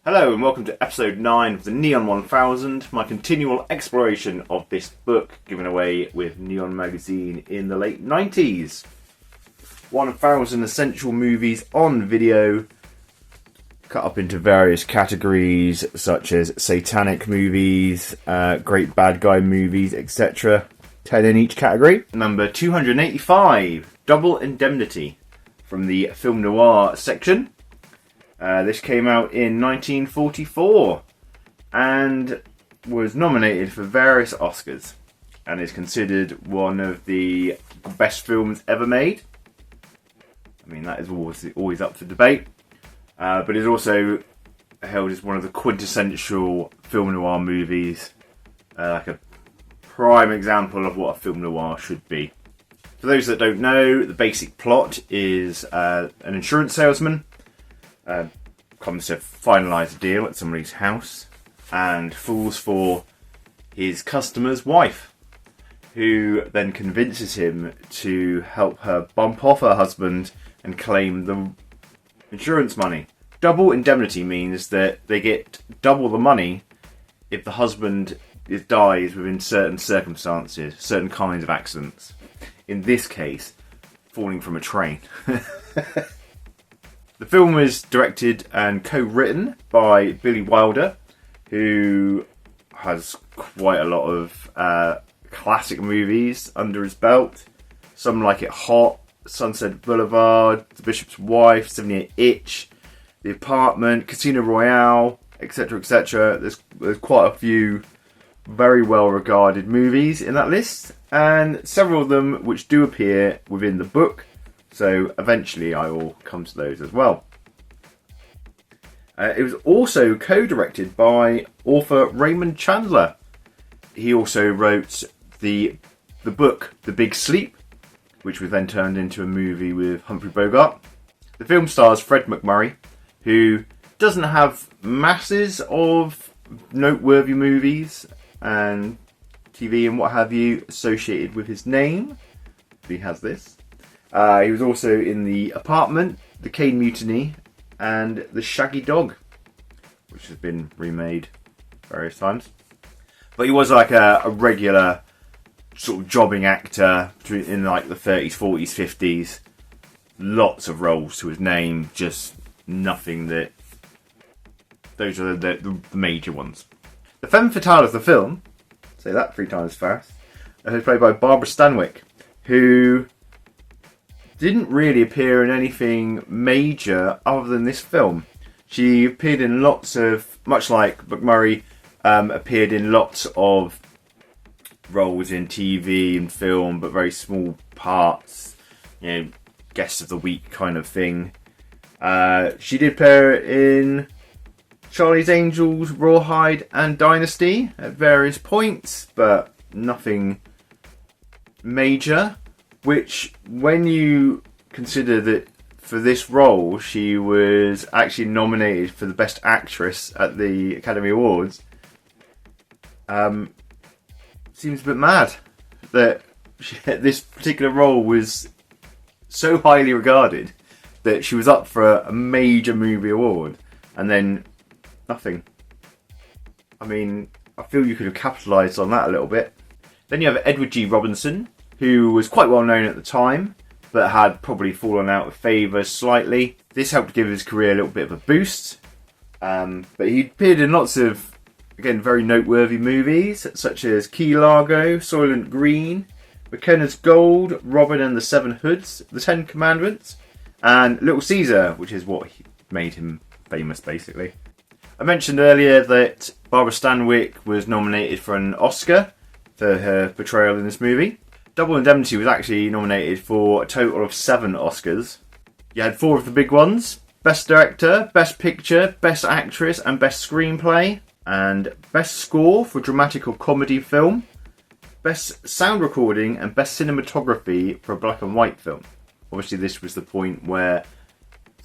Hello and welcome to episode 9 of the Neon 1000, my continual exploration of this book given away with Neon magazine in the late 90s. 1000 essential movies on video, cut up into various categories such as satanic movies, great bad guy movies, etc. 10 in each category. Number 285, Double Indemnity, from the film noir section. This came out in 1944 and was nominated for various Oscars and is considered one of the best films ever made. I mean, that is always up for debate, but is also held as one of the quintessential film noir movies, like a prime example of what a film noir should be. For those that don't know, the basic plot is an insurance salesman comes to finalise a deal at somebody's house and falls for his customer's wife, who then convinces him to help her bump off her husband and claim the insurance money. Double indemnity means that they get double the money if the husband dies within certain circumstances, certain kinds of accidents. In this case, falling from a train. The film was directed and co-written by Billy Wilder, who has quite a lot of classic movies under his belt. Some Like It Hot, Sunset Boulevard, The Bishop's Wife, 78 Itch, The Apartment, Casino Royale, etc, etc. There's quite a few very well regarded movies in that list, and several of them which do appear within the book. So eventually I will come to those as well. It was also co-directed by author Raymond Chandler. He also wrote the book The Big Sleep, which was then turned into a movie with Humphrey Bogart. The film stars Fred MacMurray, who doesn't have masses of noteworthy movies and TV and what have you associated with his name. But he has this. He was also in The Apartment, The Cane Mutiny, and The Shaggy Dog, which has been remade various times. But he was like a regular sort of jobbing actor in like the 30s, 40s, 50s. Lots of roles to his name, just nothing that... Those are the major ones. The femme fatale of the film, say that 3 times fast, is played by Barbara Stanwyck, who didn't really appear in anything major other than this film. She appeared in lots of, much like McMurray, appeared in lots of roles in TV and film, but very small parts, you know, guest of the week kind of thing. She did appear in Charlie's Angels, Rawhide and Dynasty at various points, but nothing major. Which, when you consider that for this role she was actually nominated for the Best Actress at the Academy Awards, seems a bit mad that this particular role was so highly regarded that she was up for a major movie award and then nothing. I mean, I feel you could have capitalised on that a little bit. Then you have Edward G. Robinson, who was quite well known at the time, but had probably fallen out of favour slightly. This helped give his career a little bit of a boost. But he appeared in lots of, again, very noteworthy movies, such as Key Largo, Soylent Green, McKenna's Gold, Robin and the Seven Hoods, The Ten Commandments, and Little Caesar, which is what made him famous, basically. I mentioned earlier that Barbara Stanwyck was nominated for an Oscar for her portrayal in this movie. Double Indemnity was actually nominated for a total of 7 Oscars. You had 4 of the big ones: Best Director, Best Picture, Best Actress and Best Screenplay, and Best Score for Dramatic or Comedy Film, Best Sound Recording and Best Cinematography for a Black and White Film. Obviously this was the point where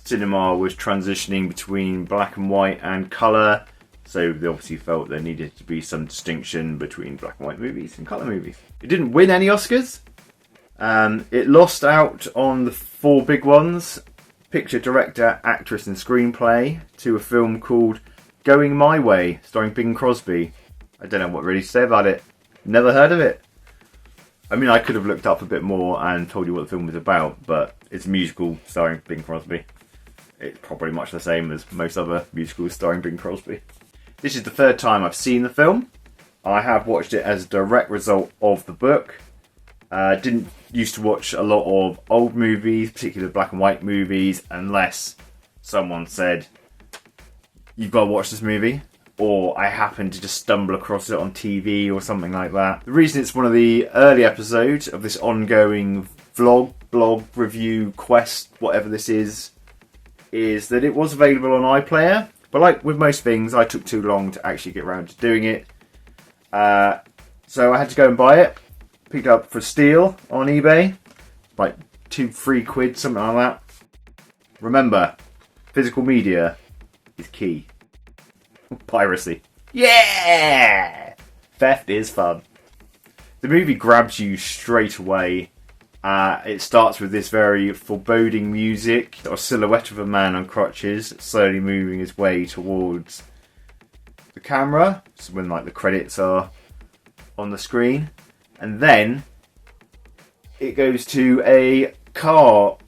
cinema was transitioning between black and white and colour, so they obviously felt there needed to be some distinction between black and white movies and colour movies. It didn't win any Oscars. It lost out on the 4 big ones: Picture, Director, Actress and Screenplay, to a film called Going My Way, starring Bing Crosby. I don't know what really to say about it. Never heard of it. I mean, I could have looked up a bit more and told you what the film was about, but it's a musical starring Bing Crosby. It's probably much the same as most other musicals starring Bing Crosby. This is the third time I've seen the film. I have watched it as a direct result of the book. Didn't used to watch a lot of old movies, particularly black and white movies, unless someone said, you've got to watch this movie. Or I happened to just stumble across it on TV or something like that. The reason it's one of the early episodes of this ongoing vlog, blog, review, quest, whatever this is that it was available on iPlayer. But like with most things, I took too long to actually get around to doing it. So I had to go and buy it. Picked it up for steal on eBay. Like £2-3, something like that. Remember, physical media is key. Piracy. Yeah! Theft is fun. The movie grabs you straight away. It starts with this very foreboding music. A silhouette of a man on crutches slowly moving his way towards the camera. So when like the credits are on the screen. And then it goes to a car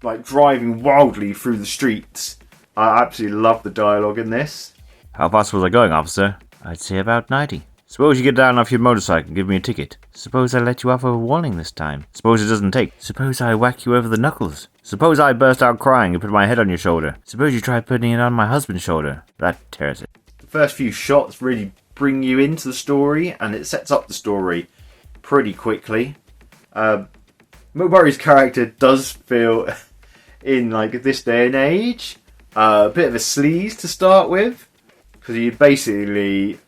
like driving wildly through the streets. I absolutely love the dialogue in this. How fast was I going, officer? I'd say about 90. Suppose you get down off your motorcycle and give me a ticket. Suppose I let you off with a warning this time. Suppose it doesn't take. Suppose I whack you over the knuckles. Suppose I burst out crying and put my head on your shoulder. Suppose you try putting it on my husband's shoulder. That tears it. The first few shots really bring you into the story, and it sets up the story pretty quickly. Murray's character does feel, in like this day and age, a bit of a sleaze to start with. Because he basically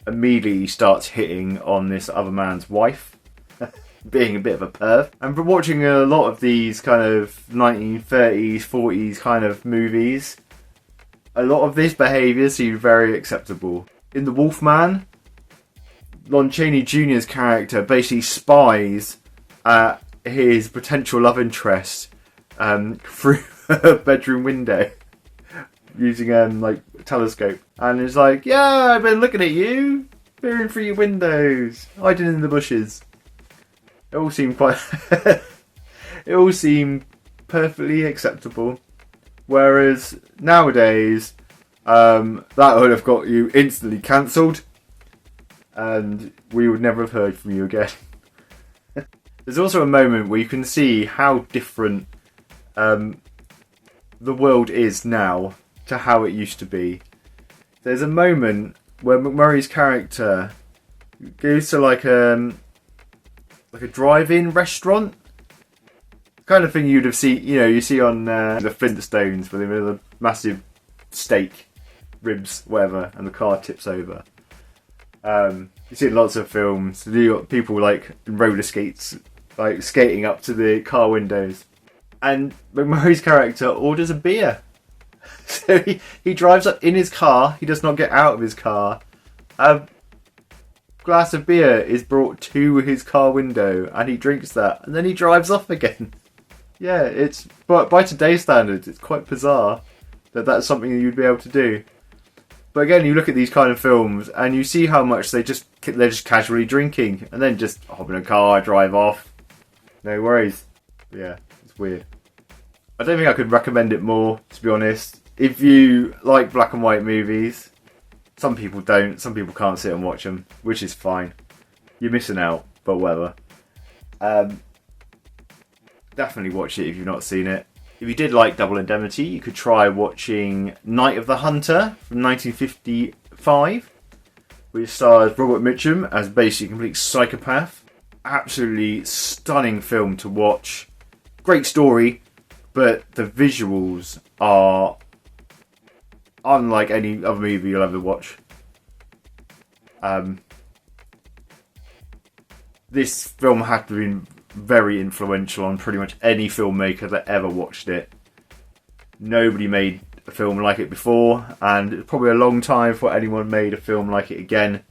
immediately starts hitting on this other man's wife, being a bit of a perv. And from watching a lot of these kind of 1930s, 40s kind of movies, a lot of this behaviour seems very acceptable. In The Wolfman, Lon Chaney Jr.'s character basically spies at his potential love interest through a bedroom window. Using like a telescope, and it's like, yeah, I've been looking at you, peering through your windows, hiding in the bushes. It all seemed it all seemed perfectly acceptable. Whereas nowadays, that would have got you instantly cancelled, and we would never have heard from you again. There's also a moment where you can see how different the world is now to how it used to be. There's a moment where McMurray's character goes to like a drive-in restaurant, kind of thing you'd have seen, you see on the Flintstones, where they have a massive steak, ribs, whatever, and the car tips over. You see in lots of films, you got people like in roller skates, like skating up to the car windows, and McMurray's character orders a beer. So he drives up in his car, he does not get out of his car. A glass of beer is brought to his car window and he drinks that and then he drives off again. Yeah, but by today's standards, it's quite bizarre that that's something you'd be able to do. But again, you look at these kind of films and you see how much they're just casually drinking and then just hop in a car, drive off. No worries. Yeah, it's weird. I don't think I could recommend it more, to be honest. If you like black and white movies, some people don't, some people can't sit and watch them, which is fine. You're missing out, but whatever. Definitely watch it if you've not seen it. If you did like Double Indemnity, you could try watching Night of the Hunter from 1955, which stars Robert Mitchum as basically a complete psychopath. Absolutely stunning film to watch. Great story, but the visuals are unlike any other movie you'll ever watch. This film had to have been very influential on pretty much any filmmaker that ever watched it. Nobody made a film like it before, and it's probably a long time before anyone made a film like it again,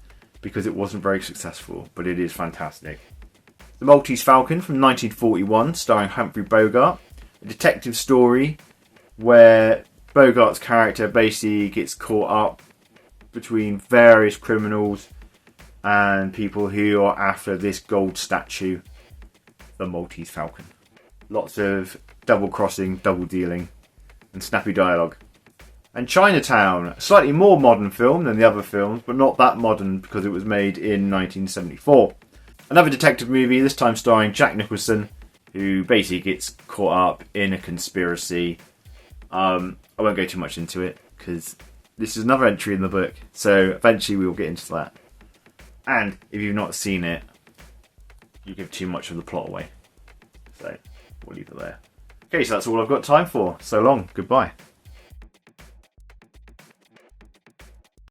because it wasn't very successful, but it is fantastic. The Maltese Falcon from 1941, starring Humphrey Bogart, a detective story where Bogart's character basically gets caught up between various criminals and people who are after this gold statue, the Maltese Falcon. Lots of double crossing, double dealing, and snappy dialogue. And Chinatown, a slightly more modern film than the other films, but not that modern because it was made in 1974. Another detective movie, this time starring Jack Nicholson, who basically gets caught up in a conspiracy. I won't go too much into it because this is another entry in the book, so eventually we will get into that. And if you've not seen it, you give too much of the plot away. So we'll leave it there. Okay, so that's all I've got time for. So long, goodbye.